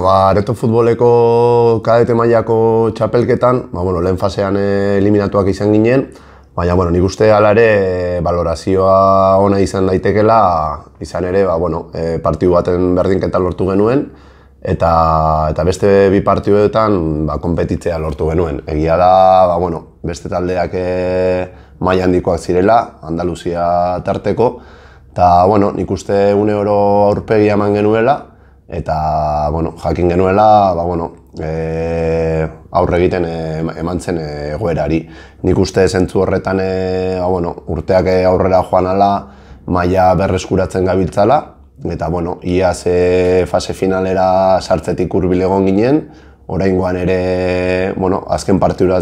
Areto futboleko kadete mailako txapelketan, lehen fasean eliminatuak izan ginen, baina nik uste hala ere balorazioa ona izan daitekela, izan ere partidu baten berdinketa lortu genuen, eta beste bi partiduetan konpetitzea lortu genuen. Egia da, beste taldeak maila handikoak zirela, Andaluzia tarteko, eta nik uste une oro aurpegia eman genuela, eta jakin genuela aurre egiten eman zen egoerari. Nik uste zentzu horretan urteak aurrera joan ala maila berreskuratzen gabiltzala, eta iaz fase finalera sartzetik hurbil egon ginen, oraingoan ere azken partidu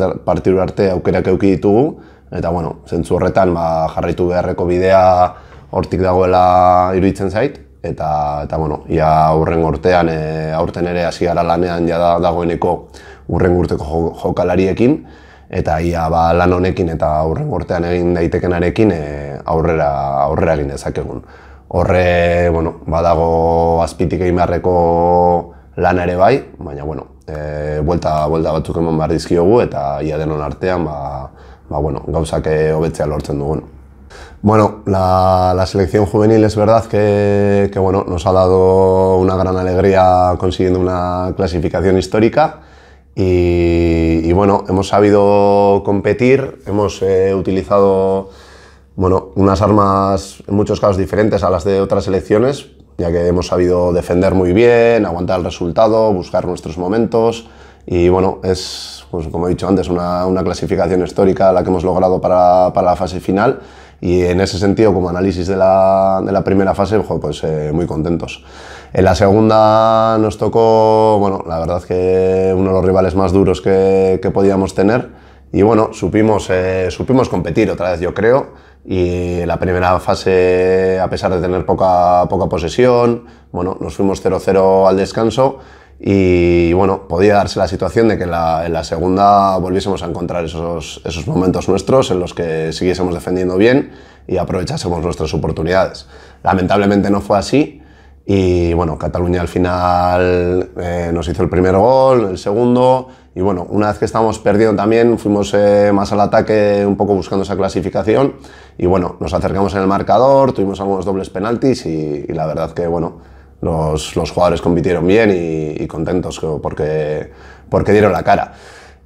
arte aukerak eduki ditugu, eta zentzu horretan jarraitu beharreko bidea hortik dagoela iruditzen zait. Eta ia hurrengo urtean, aurten ere hasi gara lanean dagoeneko hurrengo urteko jokalariekin, eta ia lan honekin eta hurrengo urtean egin daitekenarekin aurrera egin dezakegun. Horre, badago azpitik egin beharreko lana ere bai, baina buelta batzuk eman behar dizkiogu eta ia denon artean gauzak hobetzea lortzen dugun. La selección juvenil es verdad que nos ha dado una gran alegría consiguiendo una clasificación histórica y hemos sabido competir, hemos utilizado unas armas en muchos casos diferentes a las de otras selecciones, ya que hemos sabido defender muy bien, aguantar el resultado, buscar nuestros momentos y es, como he dicho antes, una clasificación histórica la que hemos logrado para la fase final. Y en ese sentido, como análisis de la primera fase, muy contentos. En la segunda nos tocó, la verdad que uno de los rivales más duros que podíamos tener y supimos competir otra vez, yo creo. Y en la primera fase, a pesar de tener poca posesión, nos fuimos 0-0 al descanso. Y podía darse la situación de que en la segunda volviésemos a encontrar esos momentos nuestros en los que siguiésemos defendiendo bien y aprovechásemos nuestras oportunidades. Lamentablemente no fue así y Cataluña al final nos hizo el primer gol, el segundo y una vez que estábamos perdiendo también fuimos más al ataque un poco buscando esa clasificación y nos acercamos en el marcador, tuvimos algunos dobles penaltis y la verdad que los jugadores compitieron bien y contentos porque dieron la cara.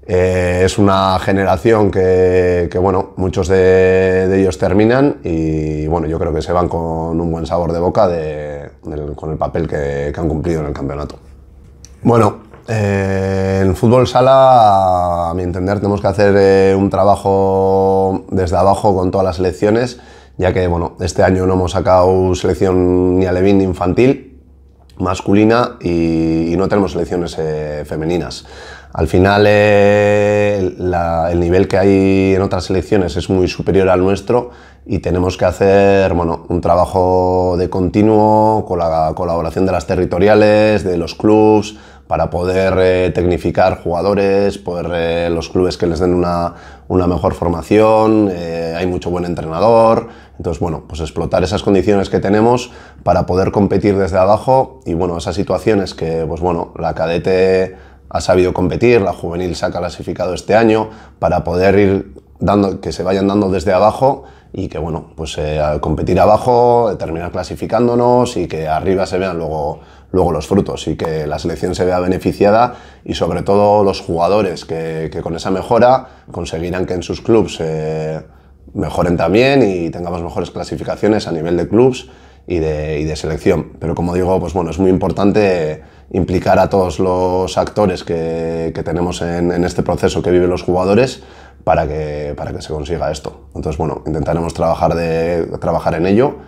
Es una generación que muchos de ellos terminan y yo creo que se van con un buen sabor de boca con el papel que han cumplido en el campeonato. En fútbol sala, a mi entender, tenemos que hacer un trabajo desde abajo con todas las selecciones, ya que este año no hemos sacado selección ni alevín ni infantil, masculina y no tenemos selecciones femeninas. Al final el nivel que hay en otras selecciones es muy superior al nuestro y tenemos que hacer un trabajo de continuo con la colaboración de las territoriales, de los clubs, para poder tecnificar jugadores, los clubes que les den una mejor formación, hay mucho buen entrenador, entonces explotar esas condiciones que tenemos para poder competir desde abajo y esas situaciones que la cadete ha sabido competir, la juvenil se ha clasificado este año para poder ir que se vayan dando desde abajo y que competir abajo, terminar clasificándonos y que arriba se vean luego los frutos y que la selección se vea beneficiada y sobre todo los jugadores que con esa mejora conseguirán que en sus clubs mejoren también y tengamos mejores clasificaciones a nivel de clubs y de selección. Pero como digo, es muy importante implicar a todos los actores que tenemos en este proceso que viven los jugadores para que se consiga esto. Entonces intentaremos trabajar en ello